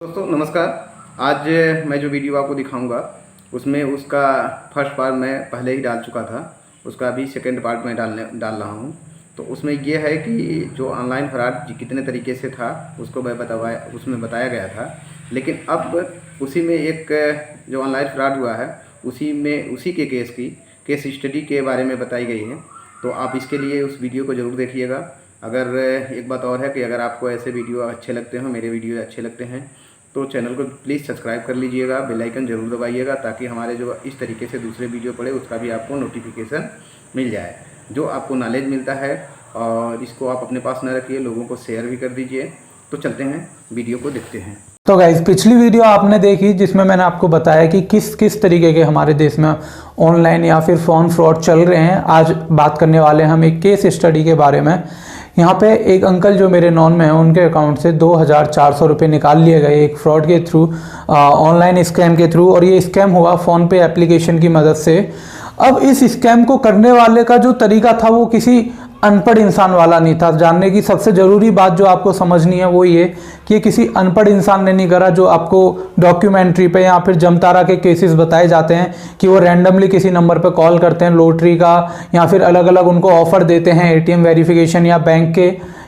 दोस्तों नमस्कार। आज मैं जो वीडियो आपको दिखाऊंगा उसमें उसका फर्स्ट पार्ट मैं पहले ही डाल चुका था, उसका अभी सेकंड पार्ट मैं डाल रहा हूं। तो उसमें ये है कि जो ऑनलाइन फ्रॉड कितने तरीके से था उसको मैं उसमें बताया गया था। लेकिन अब उसी में एक जो ऑनलाइन फ्रॉड हुआ है उसी के केस स्टडी के बारे में बताई गई है। तो आप इसके लिए उस वीडियो को ज़रूर देखिएगा। अगर एक बात और है कि अगर आपको ऐसे वीडियो अच्छे लगते हो, मेरे वीडियो अच्छे लगते हैं, तो चैनल को प्लीज़ सब्सक्राइब कर लीजिएगा, बेल आइकन ज़रूर दबाइएगा ताकि हमारे जो इस तरीके से दूसरे वीडियो पड़े उसका भी आपको नोटिफिकेशन मिल जाए। जो आपको नॉलेज मिलता है और इसको आप अपने पास न रखिए, लोगों को शेयर भी कर दीजिए। तो चलते हैं, वीडियो को देखते हैं। तो गाइज पिछली वीडियो आपने देखी जिसमें मैंने आपको बताया कि किस किस तरीके के हमारे देश में ऑनलाइन या फिर फ़ोन फ्रॉड चल रहे हैं। आज बात करने वाले हैं हम एक केस स्टडी के बारे में। यहाँ पे एक अंकल जो मेरे नॉन में हैं, उनके अकाउंट से 2400 रुपये निकाल लिए गए एक फ्रॉड के थ्रू, ऑनलाइन स्कैम के थ्रू। और ये स्कैम हुआ फ़ोनपे एप्लीकेशन की मदद से। अब इस स्कैम को करने वाले का जो तरीका था वो किसी अनपढ़ इंसान वाला नहीं था। जानने की सबसे ज़रूरी बात जो आपको समझनी है वो ये कि ये किसी अनपढ़ इंसान ने नहीं करा। जो आपको डॉक्यूमेंट्री पे या फिर जमतारा के केसेस बताए जाते हैं कि वो रैंडमली किसी नंबर पे कॉल करते हैं लॉटरी का, या फिर अलग अलग उनको ऑफर देते हैं एटीएम वेरिफिकेशन या बैंक के,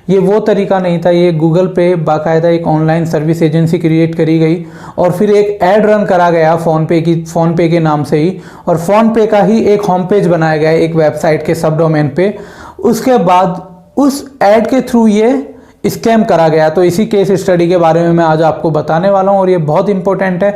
ये वो तरीका नहीं था। ये गूगल पे बाकायदा एक ऑनलाइन सर्विस एजेंसी क्रिएट करी गई और फिर एक ऐड रन करा गया फ़ोनपे के नाम से ही, और फ़ोनपे का ही एक होम पेज बनाया गया एक वेबसाइट के सब डोमेन पे। उसके बाद उस ऐड के थ्रू ये स्कैम करा गया। तो इसी केस स्टडी के बारे में मैं आज आपको बताने वाला हूं और ये बहुत इंपॉर्टेंट है।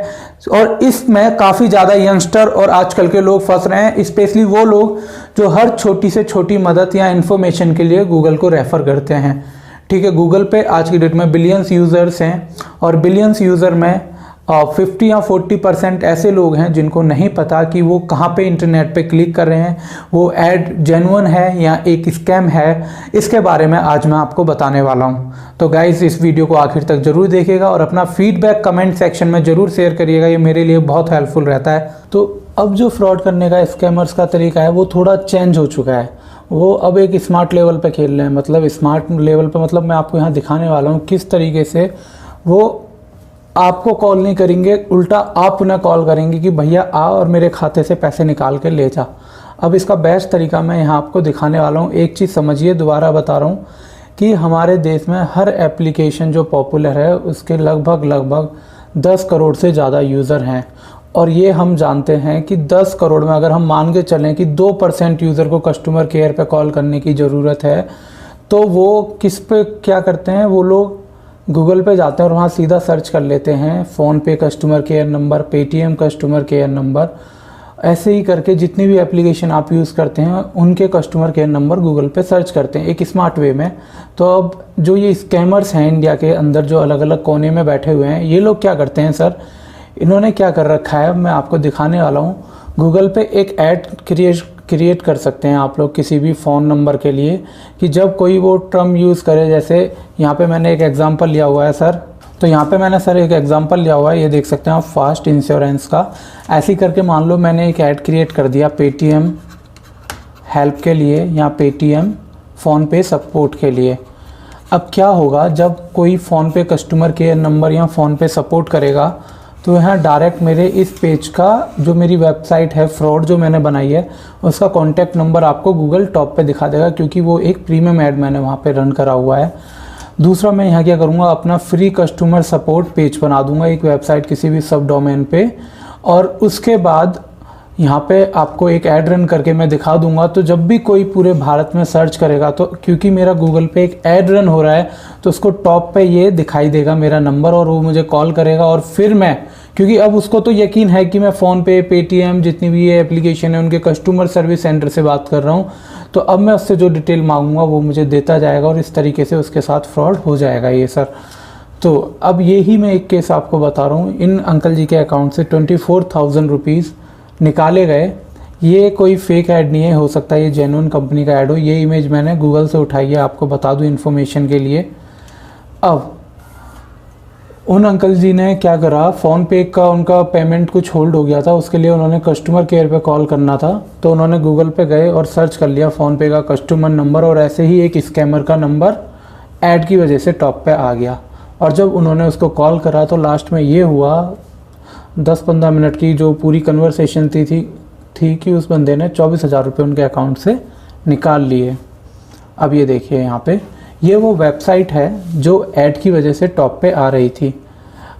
और इसमें काफ़ी ज़्यादा यंगस्टर और आजकल के लोग फंस रहे हैं, स्पेशली वो लोग जो हर छोटी से छोटी मदद या इन्फॉर्मेशन के लिए गूगल को रेफ़र करते हैं। ठीक है, गूगल पे आज की डेट में बिलियंस यूज़र्स हैं और बिलियंस यूज़र में 50 या 40% ऐसे लोग हैं जिनको नहीं पता कि वो कहाँ पे इंटरनेट पे क्लिक कर रहे हैं, वो ऐड जेन्युइन है या एक स्कैम है। इसके बारे में आज मैं आपको बताने वाला हूँ। तो गाइस इस वीडियो को आखिर तक जरूर देखिएगा और अपना फीडबैक कमेंट सेक्शन में ज़रूर शेयर करिएगा, ये मेरे लिए बहुत हेल्पफुल रहता है। तो अब जो फ्रॉड करने का स्कैमर्स का तरीका है वो थोड़ा चेंज हो चुका है। वो अब एक स्मार्ट लेवल पर खेल रहे हैं। मतलब स्मार्ट लेवल पर मतलब मैं आपको यहाँ दिखाने वाला हूँ किस तरीके से वो आपको कॉल नहीं करेंगे, उल्टा आप उन्हें कॉल करेंगे कि भैया आ और मेरे खाते से पैसे निकाल के ले जा। अब इसका बेस्ट तरीका मैं यहाँ आपको दिखाने वाला हूँ। एक चीज़ समझिए, दोबारा बता रहा हूँ कि हमारे देश में हर एप्लीकेशन जो पॉपुलर है उसके लगभग 10 करोड़ से ज़्यादा यूज़र हैं। और ये हम जानते हैं कि 10 करोड़ में अगर हम मान के चलें कि 2% यूज़र को कस्टमर केयर पे कॉल करने की ज़रूरत है, तो वो किस पे क्या करते हैं, वो लोग गूगल पे जाते हैं और वहाँ सीधा सर्च कर लेते हैं PhonePe customer care number, Paytm customer care number. ऐसे ही करके जितनी भी एप्लीकेशन आप यूज़ करते हैं उनके कस्टमर केयर नंबर गूगल पे सर्च करते हैं एक स्मार्ट वे में। तो अब जो ये स्कैमर्स हैं इंडिया के अंदर जो अलग अलग कोने में बैठे हुए हैं, ये लोग क्या करते हैं सर, इन्होंने क्या कर रखा है मैं आपको दिखाने वाला हूँ। गूगल पे एक ऐड क्रिएट कर सकते हैं आप लोग किसी भी फ़ोन नंबर के लिए कि जब कोई वो टर्म यूज़ करे, जैसे यहाँ पे मैंने एक एग्जांपल लिया हुआ है सर। तो यहाँ पे मैंने सर एक एग्जांपल लिया हुआ है, ये देख सकते हैं आप, फास्ट इंश्योरेंस का। ऐसे ही करके मान लो मैंने एक ऐड क्रिएट कर दिया पेटीएम हेल्प के लिए या पेटीएम फ़ोनपे सपोर्ट के लिए। अब क्या होगा, जब कोई फ़ोनपे कस्टमर केयर नंबर या फ़ोनपे सपोर्ट करेगा तो यहाँ डायरेक्ट मेरे इस पेज का जो मेरी वेबसाइट है फ्रॉड जो मैंने बनाई है उसका कॉन्टैक्ट नंबर आपको गूगल टॉप पे दिखा देगा, क्योंकि वो एक प्रीमियम ऐड मैंने वहाँ पे रन करा हुआ है। दूसरा मैं यहाँ क्या करूँगा, अपना फ्री कस्टमर सपोर्ट पेज बना दूँगा एक वेबसाइट किसी भी सब डोमेन पे, और उसके बाद यहाँ पे आपको एक ऐड रन करके मैं दिखा दूंगा। तो जब भी कोई पूरे भारत में सर्च करेगा, तो क्योंकि मेरा गूगल पे एक ऐड रन हो रहा है तो उसको टॉप पे ये दिखाई देगा मेरा नंबर और वो मुझे कॉल करेगा। और फिर मैं, क्योंकि अब उसको तो यकीन है कि मैं फ़ोनपे पेटीएम जितनी भी ये एप्लीकेशन है उनके कस्टमर सर्विस सेंटर से बात कर रहा हूँ, तो अब मैं उससे जो डिटेल मांगूंगा वो मुझे देता जाएगा और इस तरीके से उसके साथ फ्रॉड हो जाएगा ये सर। तो अब यही मैं एक केस आपको बता रहा हूँ। इन अंकल जी के अकाउंट से 24,000 रुपीज़ निकाले गए। ये कोई फेक ऐड नहीं है, हो सकता है ये जेन्युइन कंपनी का ऐड हो। ये इमेज मैंने गूगल से उठाई है, आपको बता दूं इन्फॉर्मेशन के लिए। अब उन अंकल जी ने क्या करा, फ़ोनपे का उनका पेमेंट कुछ होल्ड हो गया था, उसके लिए उन्होंने कस्टमर केयर पे कॉल करना था। तो उन्होंने गूगल पे गए और सर्च कर लिया फ़ोनपे का कस्टमर नंबर, और ऐसे ही एक स्कैमर का नंबर ऐड की वजह से टॉप पे आ गया। और जब उन्होंने उसको कॉल करा तो लास्ट में ये हुआ 10-15 मिनट की जो पूरी कन्वर्सेशन थी कि उस बंदे ने 24,000 रुपये उनके अकाउंट से निकाल लिए। अब ये देखिए यहाँ पे ये वो वेबसाइट है जो ऐड की वजह से टॉप पे आ रही थी।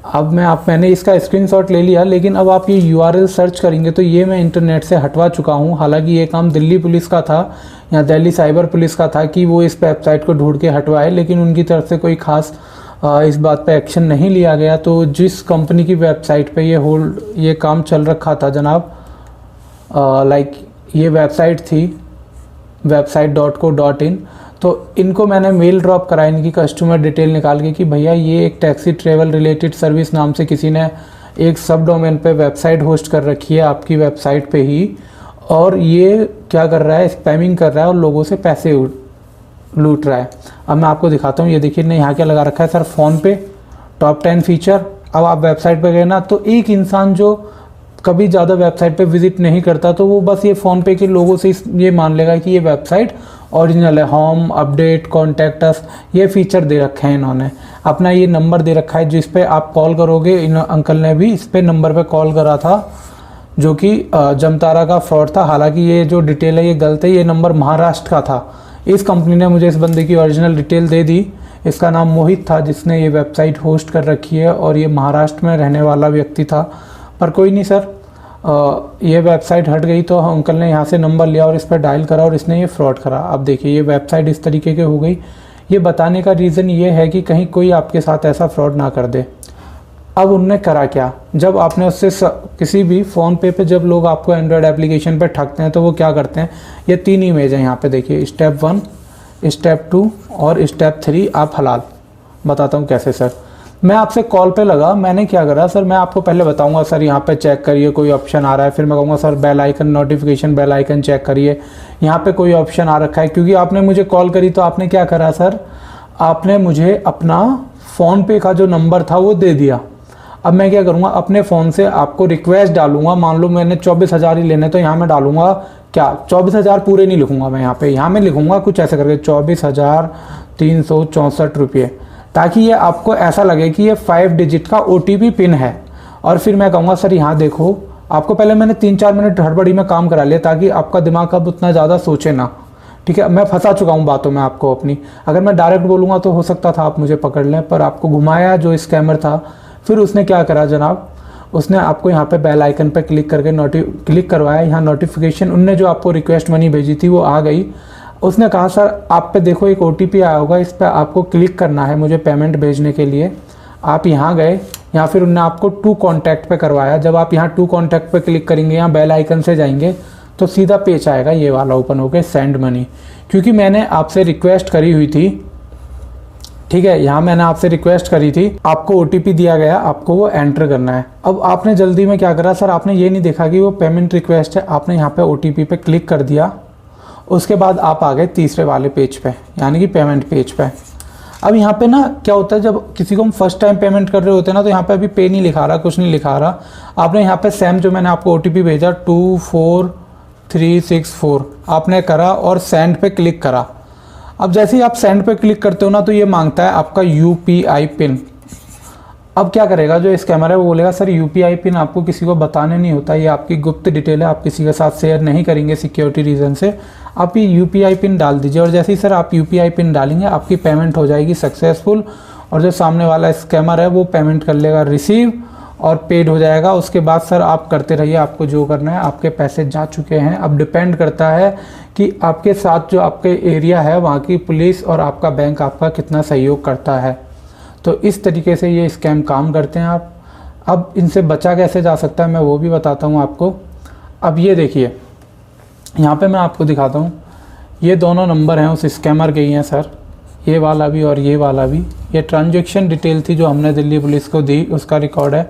अब मैंने इसका स्क्रीनशॉट ले लिया, लेकिन अब आप ये URL सर्च करेंगे तो ये मैं इंटरनेट से हटवा चुका हूँ। हालांकि ये काम दिल्ली पुलिस का था या दिल्ली साइबर पुलिस का था कि वो इस वेबसाइट को ढूंढ के हटवाए, लेकिन उनकी तरफ से कोई खास इस बात पे एक्शन नहीं लिया गया। तो जिस कंपनी की वेबसाइट पे ये काम चल रखा था जनाब, लाइक ये वेबसाइट थी website.co.in, तो इनको मैंने मेल ड्रॉप करा इनकी कस्टमर डिटेल निकाल के कि भैया ये एक टैक्सी ट्रेवल रिलेटेड सर्विस नाम से किसी ने एक सब डोमेन पे वेबसाइट होस्ट कर रखी है आपकी वेबसाइट पे ही, और ये क्या कर रहा है, स्पैमिंग कर रहा है और लोगों से पैसे लूट रहा है। अब मैं आपको दिखाता हूँ। ये देखिए ने यहाँ क्या लगा रखा है सर, फ़ोन पे टॉप 10 फीचर। अब आप वेबसाइट पे गए ना तो एक इंसान जो कभी ज़्यादा वेबसाइट पे विजिट नहीं करता तो वो बस ये फ़ोन पे के लोगों से ये मान लेगा कि ये वेबसाइट ओरिजिनल है। होम, अपडेट, कॉन्टैक्ट अस, ये फीचर दे रखे हैं इन्होंने। अपना ये नंबर दे रखा है जिस पे आप कॉल करोगे। इन अंकल ने भी इस पे नंबर पे कॉल करा था जो कि जमतारा का फ्रॉड था। हालांकि ये जो डिटेल है ये गलत है, ये नंबर महाराष्ट्र का था। इस कंपनी ने मुझे इस बंदे की ओरिजिनल डिटेल दे दी। इसका नाम मोहित था जिसने ये वेबसाइट होस्ट कर रखी है और ये महाराष्ट्र में रहने वाला व्यक्ति था। पर कोई नहीं सर, ये वेबसाइट हट गई तो अंकल ने यहाँ से नंबर लिया और इस पर डायल करा और इसने ये फ्रॉड करा। अब देखिए ये वेबसाइट इस तरीके की हो गई। ये बताने का रीज़न ये है कि कहीं कोई आपके साथ ऐसा फ्रॉड ना कर दे। अब उनने करा क्या, जब आपने उससे किसी भी फ़ोन पे जब लोग आपको एंड्रॉयड एप्लीकेशन पे ठगते हैं तो वो क्या करते हैं, ये 3 इमेज हैं यहाँ पे देखिए, स्टेप 1, स्टेप 2 और स्टेप 3 आप हलाल। बताता हूँ कैसे सर। मैं आपसे कॉल पे लगा, मैंने क्या करा सर, मैं आपको पहले बताऊंगा सर यहाँ पे चेक करिए कोई ऑप्शन आ रहा है, फिर मैं कहूँगा sir bell icon, notification bell icon check करिए, यहाँ पे कोई ऑप्शन आ रखा है। क्योंकि आपने मुझे कॉल करी तो आपने क्या करा सर, आपने मुझे अपना फ़ोन पे का जो नंबर था वो दे दिया। अब मैं क्या करूँगा, अपने फ़ोन से आपको रिक्वेस्ट डालूंगा। मान लो मैंने 24,000 ही लेने, तो यहाँ मैं डालूंगा क्या, 24,000 पूरे नहीं लिखूंगा मैं यहाँ मैं लिखूंगा कुछ ऐसा करके 24,364 रुपये, ताकि ये आपको ऐसा लगे कि ये 5 डिजिट का OTP पिन है। और फिर मैं कहूँगा सर यहाँ देखो, आपको पहले मैंने 3-4 मिनट हड़बड़ी में काम करा लिया ताकि आपका दिमाग अब उतना ज़्यादा सोचे ना। ठीक है, मैं फंसा चुका हूँ बातों में आपको अपनी। अगर मैं डायरेक्ट बोलूँगा तो हो सकता था आप मुझे पकड़ लें, पर आपको घुमाया जो स्कैमर था। फिर उसने क्या करा जनाब, उसने आपको यहाँ पे बेल आइकन पे क्लिक करके क्लिक करवाया। यहाँ नोटिफिकेशन उनने जो आपको रिक्वेस्ट मनी भेजी थी वो आ गई। उसने कहा सर आप पे देखो एक OTP आया होगा, इस पर आपको क्लिक करना है मुझे पेमेंट भेजने के लिए। आप यहाँ गए, या फिर उन्होंने आपको टू कॉन्टैक्ट पे करवाया। जब आप यहाँ टू कॉन्टैक्ट पे क्लिक करेंगे, यहाँ बेल आइकन से जाएंगे तो सीधा पेज आएगा ये वाला ओपन होकर सेंड मनी। क्योंकि मैंने आपसे रिक्वेस्ट करी हुई थी, ठीक है, यहाँ मैंने आपसे रिक्वेस्ट करी थी, आपको OTP दिया गया, आपको वो एंटर करना है। अब आपने जल्दी में क्या करा सर, आपने ये नहीं देखा कि वो पेमेंट रिक्वेस्ट है, आपने यहाँ पे OTP पे क्लिक कर दिया। उसके बाद आप आ गए तीसरे वाले पेज पे, यानी कि पेमेंट पेज पे। अब यहाँ पे ना क्या होता है, जब किसी को हम फर्स्ट टाइम पेमेंट कर रहे होते हैं ना, तो यहाँ पे अभी पे नहीं लिखा रहा, कुछ नहीं लिखा रहा। आपने यहाँ पे सेम जो मैंने आपको OTP भेजा 24364 आपने करा और सेंड पे क्लिक करा। अब जैसे ही आप सेंड पे क्लिक करते हो ना, तो ये मांगता है आपका UPI पिन। अब क्या करेगा जो स्कैमर है, वो बोलेगा सर UPI पिन आपको किसी को बताने नहीं होता, ये आपकी गुप्त डिटेल है, आप किसी के साथ शेयर नहीं करेंगे सिक्योरिटी रीज़न से। आप ये UPI पिन डाल दीजिए, और जैसे ही सर आप UPI पिन डालेंगे आपकी पेमेंट हो जाएगी सक्सेसफुल, और जो सामने वाला स्कैमर है वो पेमेंट कर लेगा रिसीव और पेड हो जाएगा। उसके बाद सर आप करते रहिए, आपको जो करना है, आपके पैसे जा चुके हैं। अब डिपेंड करता है कि आपके साथ जो आपके एरिया है वहाँ की पुलिस और आपका बैंक आपका कितना सहयोग करता है। तो इस तरीके से ये स्कैम काम करते हैं आप। अब इनसे बचा कैसे जा सकता है मैं वो भी बताता हूँ आपको। अब ये देखिए, यहाँ पे मैं आपको दिखाता हूँ, ये दोनों नंबर हैं उस स्कैमर के ही हैं सर, ये वाला भी और ये वाला भी। ये ट्रांजैक्शन डिटेल थी जो हमने दिल्ली पुलिस को दी, उसका रिकॉर्ड है।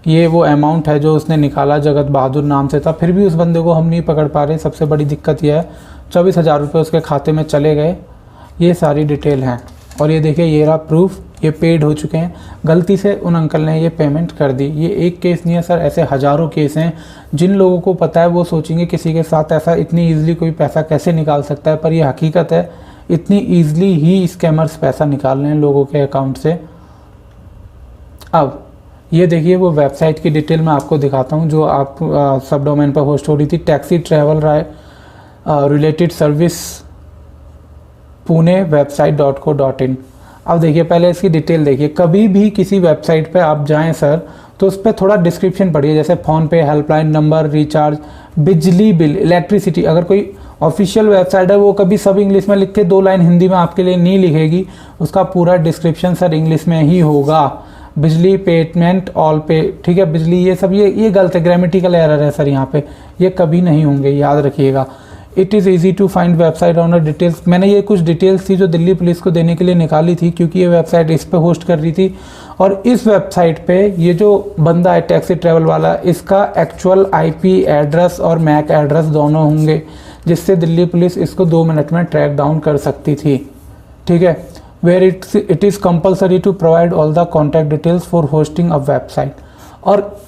ये वो अमाउंट है जो उसने निकाला, जगत बहादुर नाम से था, फिर भी उस बंदे को हम नहीं पकड़ पा रहे। सबसे बड़ी दिक्कत यह है 24,000 रुपये उसके खाते में चले गए। ये सारी डिटेल हैं, और ये देखिए ये रहा प्रूफ, ये पेड हो चुके हैं। गलती से उन अंकल ने ये पेमेंट कर दी। ये एक केस नहीं है सर, ऐसे हज़ारों केस हैं। जिन लोगों को पता है वो सोचेंगे किसी के साथ ऐसा इतनी ईजिली कोई पैसा कैसे निकाल सकता है, पर ये हकीकत है, इतनी ईजिली ही स्कैमर्स पैसा निकाल रहे हैं लोगों के अकाउंट से। अब ये देखिए वो वेबसाइट की डिटेल मैं आपको दिखाता हूँ जो आप सब डोमेन पर होस्ट हो रही थी, taxi travel related service Pune website.co.in। अब देखिए पहले इसकी डिटेल देखिए। कभी भी किसी वेबसाइट पे आप जाएं सर तो उस पर थोड़ा डिस्क्रिप्शन पढ़िए, जैसे फ़ोन पे, हेल्पलाइन नंबर, रिचार्ज, बिजली बिल, इलेक्ट्रिसिटी। अगर कोई ऑफिशियल वेबसाइट है वो कभी सब इंग्लिश में लिख के 2 लाइन हिंदी में आपके लिए नहीं लिखेगी, उसका पूरा डिस्क्रिप्शन सर इंग्लिश में ही होगा। बिजली पेमेंट ऑल पे, ठीक है, बिजली ये सब ये गलत है, ग्रामेटिकल एरर है सर यहाँ पे, ये कभी नहीं होंगे, याद रखिएगा। It is easy to find website owner details. मैंने ये कुछ डिटेल्स थी जो दिल्ली पुलिस को देने के लिए निकाली थी, क्योंकि ये वेबसाइट इस पे होस्ट कर रही थी। और इस वेबसाइट पे ये जो बंदा है टैक्सी ट्रैवल वाला, इसका एक्चुअल आईपी एड्रेस और मैक एड्रेस दोनों होंगे, जिससे दिल्ली पुलिस इसको 2 मिनट में ट्रैक डाउन कर सकती थी, ठीक है। Where it is compulsory to provide all the contact details for hosting a website. और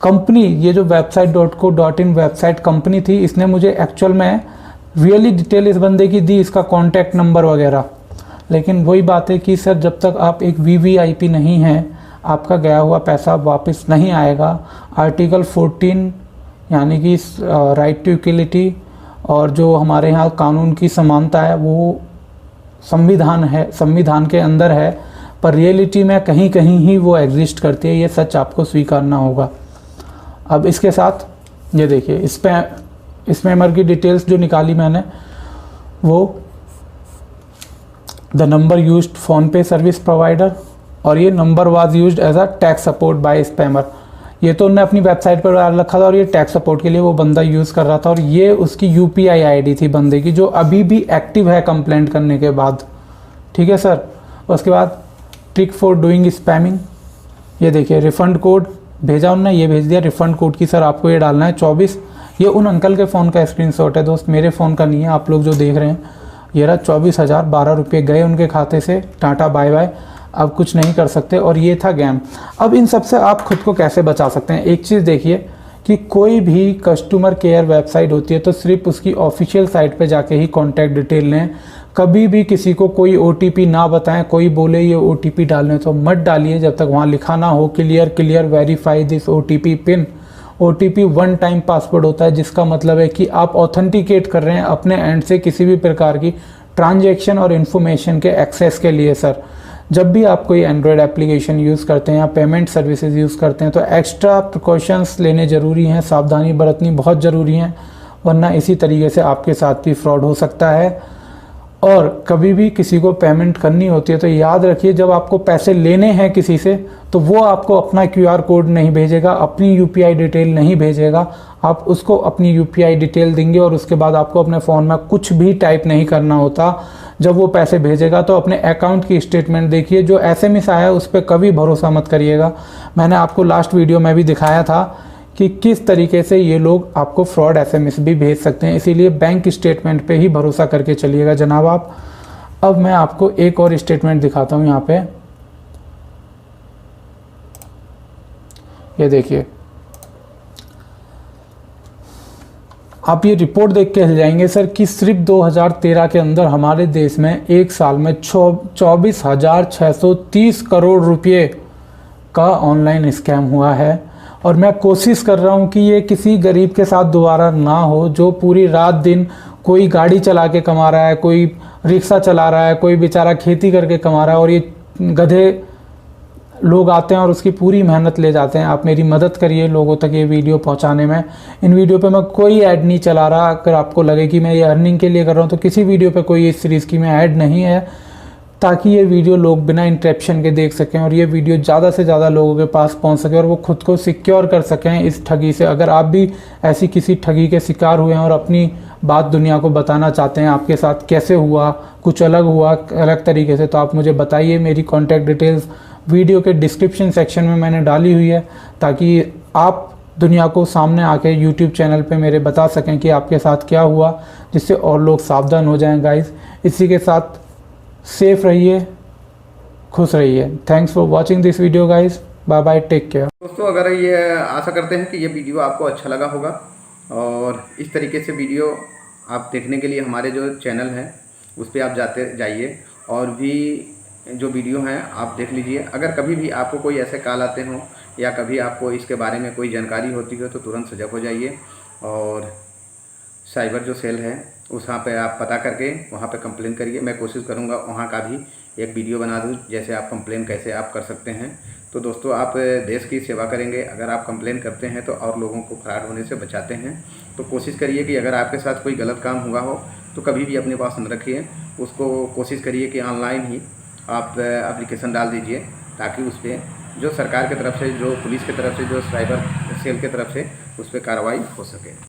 कंपनी, ये जो website.co.in वेबसाइट कंपनी थी, इसने मुझे एक्चुअल में रियली डिटेल इस बंदे की दी, इसका कॉन्टैक्ट नंबर वगैरह। लेकिन वही बात है कि सर जब तक आप एक VVIP नहीं हैं, आपका गया हुआ पैसा वापस नहीं आएगा। आर्टिकल 14 यानी कि राइट टू इक्वलिटी और जो हमारे यहाँ कानून की समानता है वो संविधान है, संविधान के अंदर है, पर रियलिटी में कहीं कहीं ही वो एग्जिस्ट करती है, ये सच आपको स्वीकारना होगा। अब इसके साथ ये देखिए स्पैमर की डिटेल्स जो निकाली मैंने, वो द नंबर यूज्ड फ़ोन पे सर्विस प्रोवाइडर, और ये number was used as a tax support by spammer. ये तो उन्होंने अपनी वेबसाइट पर डाल रखा था और ये टैक्स सपोर्ट के लिए वो बंदा यूज़ कर रहा था। और ये उसकी UPI ID थी बंदे की, जो अभी भी एक्टिव है कंप्लेंट करने के बाद, ठीक है सर। उसके बाद ट्रिक फॉर डूइंग स्पैमिंग, ये देखिए रिफ़ंड कोड भेजा उन्होंने, ये भेज दिया रिफ़ंड कोड की सर आपको ये डालना है 24। ये उन अंकल के फ़ोन का स्क्रीनशॉट है दोस्त, मेरे फ़ोन का नहीं है, आप लोग जो देख रहे हैं। ये रहा 24,012 रुपये गए उनके खाते से, टाटा बाय बाय, अब कुछ नहीं कर सकते। और ये था गेम। अब इन सब से आप खुद को कैसे बचा सकते हैं? एक चीज़ देखिए कि कोई भी कस्टमर केयर वेबसाइट होती है तो सिर्फ उसकी ऑफिशियल साइट पे जाके ही कॉन्टैक्ट डिटेल लें। कभी भी किसी को कोई OTP ना बताएं, कोई बोले ये OTP डालने तो मत डालिए जब तक वहाँ लिखा ना हो clear verify this OTP pin. OTP 1 time password होता है, जिसका मतलब है कि आप ऑथेंटिकेट कर रहे हैं अपने एंड से किसी भी प्रकार की ट्रांजैक्शन और इन्फॉर्मेशन के एक्सेस के लिए सर। जब भी आप कोई एंड्रॉयड एप्लीकेशन यूज़ करते हैं या पेमेंट सर्विसेज यूज़ करते हैं तो एक्स्ट्रा प्रिकॉशंस लेने ज़रूरी हैं, सावधानी बरतनी बहुत ज़रूरी है, वरना इसी तरीके से आपके साथ भी फ्रॉड हो सकता है। और कभी भी किसी को पेमेंट करनी होती है तो याद रखिए, जब आपको पैसे लेने हैं किसी से तो वो आपको अपना QR कोड नहीं भेजेगा, अपनी UPI डिटेल नहीं भेजेगा, आप उसको अपनी UPI डिटेल देंगे और उसके बाद आपको अपने फ़ोन में कुछ भी टाइप नहीं करना होता। जब वो पैसे भेजेगा तो अपने अकाउंट की स्टेटमेंट देखिए, जो SMS आया है उस पर कभी भरोसा मत करिएगा। मैंने आपको लास्ट वीडियो में भी दिखाया था कि किस तरीके से ये लोग आपको फ्रॉड SMS भी भेज सकते हैं, इसीलिए बैंक स्टेटमेंट पे ही भरोसा करके चलिएगा जनाब आप। अब मैं आपको एक और स्टेटमेंट दिखाता हूँ यहाँ पे, ये देखिए। आप ये रिपोर्ट देख के हिल जाएंगे सर कि सिर्फ 2013 के अंदर हमारे देश में एक साल में 24,630 करोड़ रुपये का ऑनलाइन स्कैम हुआ है। और मैं कोशिश कर रहा हूँ कि ये किसी गरीब के साथ दोबारा ना हो, जो पूरी रात दिन कोई गाड़ी चला के कमा रहा है, कोई रिक्शा चला रहा है, कोई बेचारा खेती करके कमा रहा है, और ये गधे लोग आते हैं और उसकी पूरी मेहनत ले जाते हैं। आप मेरी मदद करिए लोगों तक ये वीडियो पहुंचाने में। इन वीडियो पे मैं कोई ऐड नहीं चला रहा। अगर आपको लगे कि मैं ये अर्निंग के लिए कर रहा हूँ तो किसी वीडियो पे कोई इस सीरीज़ की मैं ऐड नहीं है, ताकि ये वीडियो लोग बिना इंटरप्शन के देख सकें और ये वीडियो ज़्यादा से ज़्यादा लोगों के पास पहुंच सके और वो खुद को सिक्योर कर सकें इस ठगी से। अगर आप भी ऐसी किसी ठगी के शिकार हुए हैं और अपनी बात दुनिया को बताना चाहते हैं आपके साथ कैसे हुआ, कुछ अलग हुआ अलग तरीके से, तो आप मुझे बताइए। मेरी कॉन्टैक्ट डिटेल्स वीडियो के डिस्क्रिप्शन सेक्शन में मैंने डाली हुई है, ताकि आप दुनिया को सामने आके यूट्यूब चैनल पे मेरे बता सकें कि आपके साथ क्या हुआ, जिससे और लोग सावधान हो जाएं गाइस। इसी के साथ सेफ रहिए, खुश रहिए। Thanks for watching this video guys, bye bye, take care. दोस्तों, अगर ये आशा करते हैं कि ये वीडियो आपको अच्छा लगा होगा और इस तरीके से वीडियो आप देखने के लिए हमारे जो चैनल है उस पर आप जाइए और भी जो वीडियो हैं आप देख लीजिए। अगर कभी भी आपको कोई ऐसे कॉल आते हों या कभी आपको इसके बारे में कोई जानकारी होती हो तो तुरंत सजग हो जाइए और साइबर जो सेल है वहाँ पे आप पता करके वहाँ पे कंप्लेन करिए। मैं कोशिश करूँगा वहाँ का भी एक वीडियो बना दूँ जैसे आप कंप्लेन कैसे आप कर सकते हैं। तो दोस्तों आप देश की सेवा करेंगे, अगर आप कंप्लेन करते हैं तो और लोगों को फ्रॉड होने से बचाते हैं। तो कोशिश करिए कि अगर आपके साथ कोई गलत काम हुआ हो तो कभी भी अपने पास न रखिए, उसको कोशिश करिए कि ऑनलाइन ही आप एप्लीकेशन डाल दीजिए ताकि उस पर जो सरकार की तरफ से, जो पुलिस की तरफ से, जो साइबर सेल की तरफ से उस पर कार्रवाई हो सके।